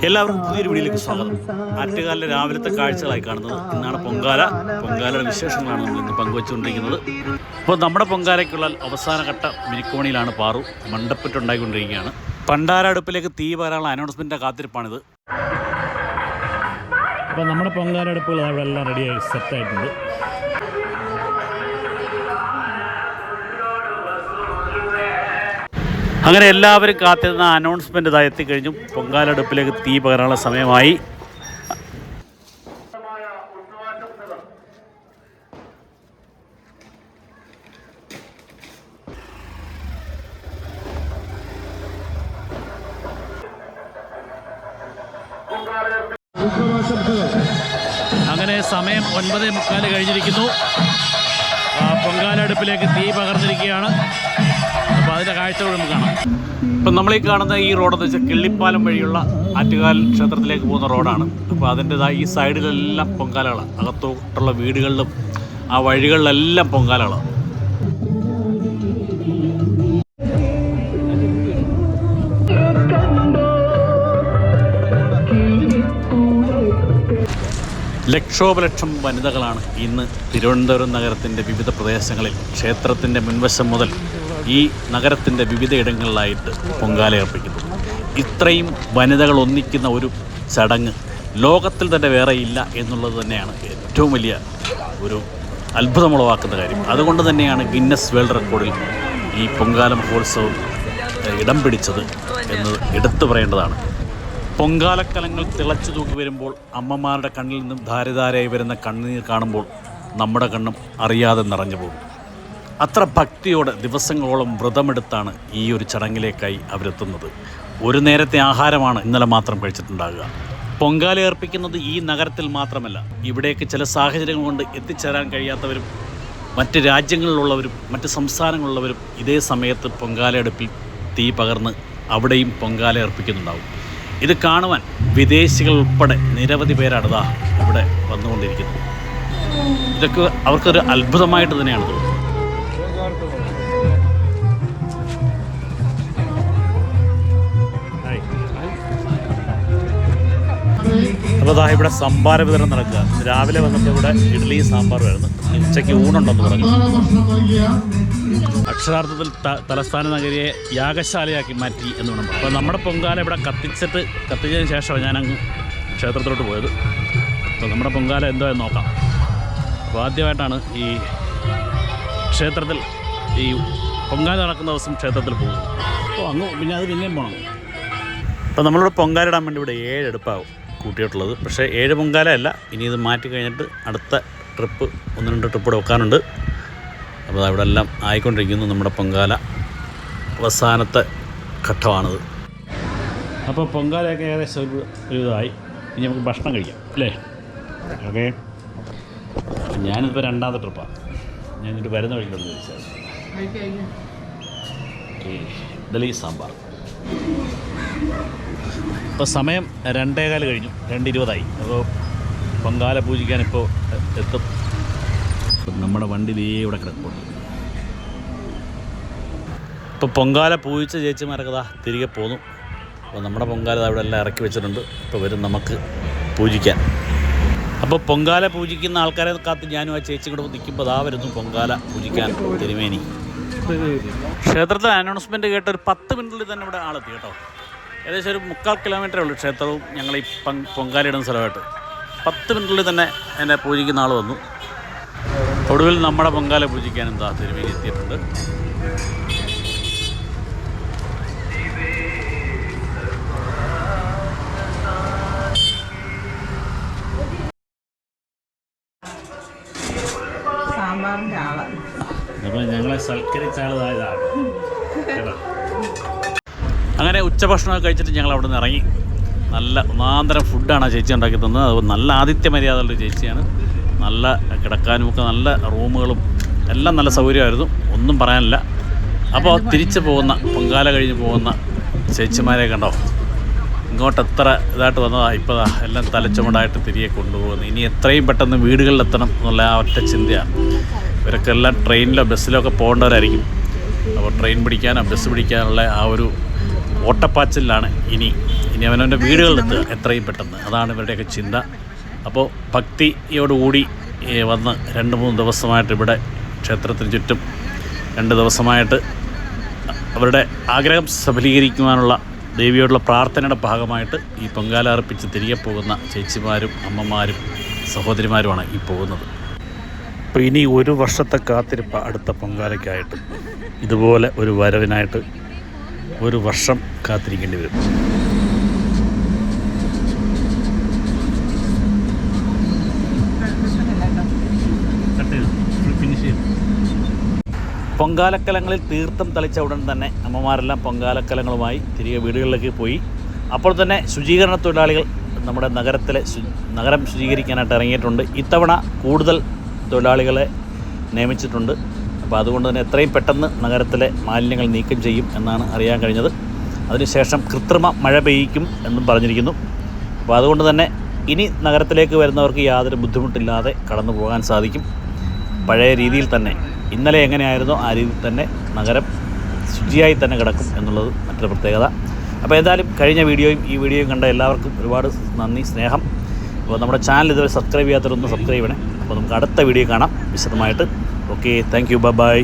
എല്ലാവർക്കും പുതിയൊരു വീഡിയോയിലേക്ക് സ്വാഗതം. ആറ്റുകാലിലെ രാവിലത്തെ കാഴ്ചകളായി കാണുന്നത് ഇന്നാണ് പൊങ്കാലയുടെ വിശേഷങ്ങളാണ് നമ്മൾ ഇന്ന് പങ്കുവച്ചുകൊണ്ടിരിക്കുന്നത്. അപ്പോൾ നമ്മുടെ പൊങ്കാലയ്ക്കുള്ള അവസാനഘട്ട മിനിക്കോണിയിലാണ് പാറു മണ്ടപ്പറ്റുണ്ടായിക്കൊണ്ടിരിക്കുകയാണ്. പണ്ടാര അടുപ്പിലേക്ക് തീ പകരാനുള്ള അനൗൺസ്മെൻറ്റിൻ്റെ കാത്തിരിപ്പാണിത്. അപ്പോൾ നമ്മുടെ പൊങ്കാല അടുപ്പുകൾ അവിടെ എല്ലാം റെഡിയായി സെറ്റായിട്ടുണ്ട്. അങ്ങനെ എല്ലാവരും കാത്തിരുന്ന അനൗൺസ്മെൻറ്റ് ഇതാ എത്തിക്കഴിഞ്ഞു. പൊങ്കാലടുപ്പിലേക്ക് തീ പകരാനുള്ള സമയമായി. അങ്ങനെ സമയം 9:45 കഴിഞ്ഞിരിക്കുന്നു. പൊങ്കാലടുപ്പിലേക്ക് തീ പകർന്നിരിക്കുകയാണ്. അപ്പോൾ അതിൻ്റെ കാഴ്ചകൾ നമുക്ക് കാണാം. ഇപ്പം നമ്മളീ കാണുന്ന ഈ റോഡെന്ന് വെച്ചാൽ കിള്ളിപ്പാലം വഴിയുള്ള ആറ്റുകാൽ ക്ഷേത്രത്തിലേക്ക് പോകുന്ന റോഡാണ്. അപ്പോൾ അതിൻ്റെതായ ഈ സൈഡിലെല്ലാം പൊങ്കാലകളാണ്. അകത്തോട്ടുള്ള വീടുകളിലും ആ വഴികളിലെല്ലാം പൊങ്കാലകളാണ്. ലക്ഷോപലക്ഷം വനിതകളാണ് ഇന്ന് തിരുവനന്തപുരം നഗരത്തിൻ്റെ വിവിധ പ്രദേശങ്ങളിൽ ക്ഷേത്രത്തിൻ്റെ മുൻവശം മുതൽ ഈ നഗരത്തിൻ്റെ വിവിധ ഇടങ്ങളിലായിട്ട് പൊങ്കാലയർപ്പിക്കുന്നു. ഇത്രയും വനിതകൾ ഒന്നിക്കുന്ന ഒരു ചടങ്ങ് ലോകത്തിൽ തന്നെ വേറെ ഇല്ല എന്നുള്ളത് തന്നെയാണ് ഏറ്റവും വലിയ ഒരു അത്ഭുതമുളവാക്കുന്ന കാര്യം. അതുകൊണ്ട് തന്നെയാണ് ഗിന്നസ് വേൾഡ് റെക്കോർഡിൽ ഈ പൊങ്കാല മഹോത്സവം ഇടം പിടിച്ചത് എന്ന് എടുത്തു പറയേണ്ടതാണ്. പൊങ്കാലക്കലങ്ങൾ തിളച്ചു തൂക്കി വരുമ്പോൾ അമ്മമാരുടെ കണ്ണിൽ നിന്നും ധാരധാരയായി വരുന്ന കണ്ണുനീർ കാണുമ്പോൾ നമ്മുടെ കണ്ണും അറിയാതെ നിറഞ്ഞു പോകും. അത്ര ഭക്തിയോടെ ദിവസങ്ങളോളം വ്രതമെടുത്താണ് ഈ ഒരു ചടങ്ങിലേക്കായി അവരെത്തുന്നത്. ഒരു നേരത്തെ ആഹാരമാണ് ഇന്നലെ മാത്രം കഴിച്ചിട്ടുണ്ടാകുക. പൊങ്കാല അർപ്പിക്കുന്നത് ഈ നഗരത്തിൽ മാത്രമല്ല, ഇവിടേക്ക് ചില സാഹചര്യങ്ങൾ കൊണ്ട് എത്തിച്ചേരാൻ കഴിയാത്തവരും മറ്റ് രാജ്യങ്ങളിലുള്ളവരും മറ്റ് സംസ്ഥാനങ്ങളിലുള്ളവരും ഇതേ സമയത്ത് പൊങ്കാലയെടുപ്പിൽ തീ പകർന്ന് അവിടെയും പൊങ്കാല അർപ്പിക്കുന്നുണ്ടാവും. ഇത് കാണുവാൻ വിദേശികൾ ഉൾപ്പെടെ നിരവധി പേരാണ് ഇവിടെ വന്നുകൊണ്ടിരിക്കുന്നത്. ഇതൊക്കെ അവർക്കൊരു അത്ഭുതമായിട്ട് തന്നെയാണ് തോന്നുന്നത്. അപ്പോൾ ഇവിടെ സംഭാര വിതരണം നടക്കുക. രാവിലെ വന്നപ്പോൾ ഇവിടെ ഇഡ്ഡലി സാമ്പാറുമായിരുന്നു. ഉച്ചയ്ക്ക് ഊണുണ്ടെന്ന് പറഞ്ഞു. അക്ഷരാർത്ഥത്തിൽ തലസ്ഥാന നഗരിയെ യാഗശാലയാക്കി മാറ്റി എന്ന് വേണം. അപ്പോൾ നമ്മുടെ പൊങ്കാല ഇവിടെ കത്തിച്ചതിന് ശേഷമാണ് ഞാനങ്ങ് ക്ഷേത്രത്തിലോട്ട് പോയത്. അപ്പോൾ നമ്മുടെ പൊങ്കാല എന്തോ എന്ന് നോക്കാം. അപ്പോൾ ആദ്യമായിട്ടാണ് ഈ ക്ഷേത്രത്തിൽ ഈ പൊങ്കാല നടക്കുന്ന ദിവസം ക്ഷേത്രത്തിൽ പോകുന്നത്. അപ്പോൾ അങ്ങ് പിന്നെ അത് പിന്നെയും പോകണം. അപ്പോൾ നമ്മളിവിടെ പൊങ്കാല ഇടാൻ വേണ്ടി ഇവിടെ 7 അടുപ്പാകും കൂട്ടിയിട്ടുള്ളത്. പക്ഷേ 7 പൊങ്കാല അല്ല, ഇനി ഇത് മാറ്റി കഴിഞ്ഞിട്ട് അടുത്ത ട്രിപ്പ് 1-2 ട്രിപ്പ് ഇവിടെ വെക്കാനുണ്ട്. അപ്പോൾ അവിടെ എല്ലാം ആയിക്കൊണ്ടിരിക്കുന്നു. നമ്മുടെ പൊങ്കാല അവസാനത്തെ ഘട്ടമാണിത്. അപ്പോൾ പൊങ്കാലയൊക്കെ ഏകദേശം ഒരു ഇതായി. ഇനി നമുക്ക് ഭക്ഷണം കഴിക്കാം അല്ലേ? ഓക്കെ. ഞാനിപ്പോൾ 2ാമത്തെ ട്രിപ്പാണ്. ഞാൻ എന്നിട്ട് വരുന്ന വഴിക്കുണ്ടെന്ന് ചോദിച്ചാൽ ഇഡ്ഡലി സാമ്പാർ. ഇപ്പോൾ സമയം 2:15 കഴിഞ്ഞു, 2:20 അപ്പോൾ പൊങ്കാല പൂജിക്കാനിപ്പോൾ എത്തും. നമ്മുടെ വണ്ടി ഇവിടെ കിടപ്പുണ്ട്. ഇപ്പോൾ പൊങ്കാല പൂജിച്ച ചേച്ചിമാരൊക്കെ തിരികെ പോന്നു. അപ്പോൾ നമ്മുടെ പൊങ്കാല അവിടെ എല്ലാം ഇറക്കി വെച്ചിട്ടുണ്ട്. ഇപ്പോൾ വരും നമുക്ക് പൂജിക്കാൻ. അപ്പോൾ പൊങ്കാല പൂജിക്കുന്ന ആൾക്കാരെ കാത്ത് ഞാനും ആ ചേച്ചി കൂടെ നിൽക്കുമ്പോൾ വരുന്നു പൊങ്കാല പൂജിക്കാൻ തിരുമേനി. ക്ഷേത്രത്തിലെ അനൗൺസ്മെൻറ്റ് കേട്ട് ഒരു 10 മിനിറ്റിൽ തന്നെ ഇവിടെ ആളെത്തി കേട്ടോ. ഏകദേശം ഒരു 3/4 കിലോമീറ്ററേ ഉള്ളൂ ക്ഷേത്രവും ഞങ്ങൾ ഈ പൊങ്കാലയിടുന്ന സ്ഥലമായിട്ട്. 10 മിനിറ്റിൽ തന്നെ എന്നെ പൂജിക്കുന്ന ആൾ വന്നു. ഒടുവിൽ നമ്മുടെ പൊങ്കാല പൂജിക്കാൻ തിരുമേനി എത്തിയിട്ടുണ്ട്. അപ്പോൾ ഞങ്ങളെ സൽക്കരിച്ച ആളായതാണ് കേട്ടോ. അങ്ങനെ ഉച്ചഭക്ഷണമൊക്കെ കഴിച്ചിട്ട് ഞങ്ങൾ അവിടെ നിന്ന് ഇറങ്ങി. നല്ല ഒന്നാന്തരം ഫുഡാണ് ആ ചേച്ചി ഉണ്ടാക്കി തന്നത്. അത് നല്ല ആതിഥ്യ മര്യാദയുള്ള ചേച്ചിയാണ്. നല്ല കിടക്കാനുമൊക്കെ നല്ല റൂമുകളും എല്ലാം നല്ല സൗകര്യമായിരുന്നു, ഒന്നും പറയാനില്ല. അപ്പോൾ തിരിച്ച് പോകുന്ന പൊങ്കാല കഴിഞ്ഞ് പോകുന്ന ചേച്ചിമാരെ കണ്ടോ, ഇങ്ങോട്ട് എത്ര ഇതായിട്ട് വന്നതാണ്. ഇപ്പോൾ എല്ലാം തലച്ചുമടായിട്ട് തിരികെ കൊണ്ടുപോകുന്നു. ഇനി എത്രയും പെട്ടെന്ന് വീടുകളിലെത്തണം എന്നുള്ള ആ ഒറ്റ ചിന്തയാണ്. ഇവരൊക്കെ എല്ലാം ട്രെയിനിലോ ബസ്സിലോ ഒക്കെ പോകേണ്ടവരായിരിക്കും. അപ്പോൾ ട്രെയിൻ പിടിക്കാനോ ബസ് പിടിക്കാനുള്ള ആ ഒരു ഓട്ടപ്പാച്ചിലാണ് ഇനി അവനവൻ്റെ വീടുകളിലെത്തുക എത്രയും പെട്ടെന്ന്. അതാണ് ഇവരുടെയൊക്കെ ചിന്ത. അപ്പോൾ ഭക്തിയോടുകൂടി വന്ന് 2-3 ദിവസമായിട്ട് ഇവിടെ ക്ഷേത്രത്തിന് ചുറ്റും 2 ദിവസമായിട്ട് അവരുടെ ആഗ്രഹം സഫലീകരിക്കുവാനുള്ള ദേവിയോടുള്ള പ്രാർത്ഥനയുടെ ഭാഗമായിട്ട് ഈ പൊങ്കാല അർപ്പിച്ച് തിരികെ പോകുന്ന ചേച്ചിമാരും അമ്മമാരും സഹോദരിമാരുമാണ് ഈ പോകുന്നത്. അപ്പോൾ ഇനി 1 വർഷത്തെ കാത്തിരിപ്പ് അടുത്ത പൊങ്കാലയ്ക്കായിട്ട്. ഇതുപോലെ ഒരു വരവിനായിട്ട് 1 വർഷം കാത്തിരിക്കേണ്ടി വരും. പൊങ്കാലക്കലങ്ങളിൽ തീർത്ഥം തളിച്ച ഉടൻ തന്നെ അമ്മമാരെല്ലാം പൊങ്കാലക്കലങ്ങളുമായി തിരികെ വീടുകളിലേക്ക് പോയി. അപ്പോൾ തന്നെ ശുചീകരണ തൊഴിലാളികൾ നമ്മുടെ നഗരം ശുചീകരിക്കാനായിട്ട് ഇറങ്ങിയിട്ടുണ്ട്. ഇത്തവണ കൂടുതൽ തൊഴിലാളികളെ നിയമിച്ചിട്ടുണ്ട്. അപ്പോൾ അതുകൊണ്ട് തന്നെ എത്രയും പെട്ടെന്ന് നഗരത്തിലെ മാലിന്യങ്ങൾ നീക്കം ചെയ്യും എന്നാണ് അറിയാൻ കഴിഞ്ഞത്. അതിനുശേഷം കൃത്രിമ മഴ പെയ്യിക്കും എന്നും പറഞ്ഞിരിക്കുന്നു. അപ്പോൾ അതുകൊണ്ട് തന്നെ ഇനി നഗരത്തിലേക്ക് വരുന്നവർക്ക് യാതൊരു ബുദ്ധിമുട്ടില്ലാതെ കടന്നു പോകാൻ സാധിക്കും. പഴയ രീതിയിൽ തന്നെ, ഇന്നലെ എങ്ങനെയായിരുന്നോ ആ രീതിയിൽ തന്നെ നഗരം ശുചിയായി തന്നെ കിടക്കും എന്നുള്ളത് മറ്റൊരു പ്രത്യേകത. അപ്പോൾ എന്തായാലും കഴിഞ്ഞ വീഡിയോയും ഈ വീഡിയോയും കണ്ട എല്ലാവർക്കും ഒരുപാട് നന്ദി, സ്നേഹം. അപ്പോൾ നമ്മുടെ ചാനൽ ഇതുവരെ സബ്സ്ക്രൈബ് ചെയ്യാത്തവരൊന്ന് സബ്സ്ക്രൈബ് ചെയ്യണേ. അപ്പോൾ നമുക്ക് അടുത്ത വീഡിയോ കാണാം വിശദമായിട്ട്. Okay, thank you, by.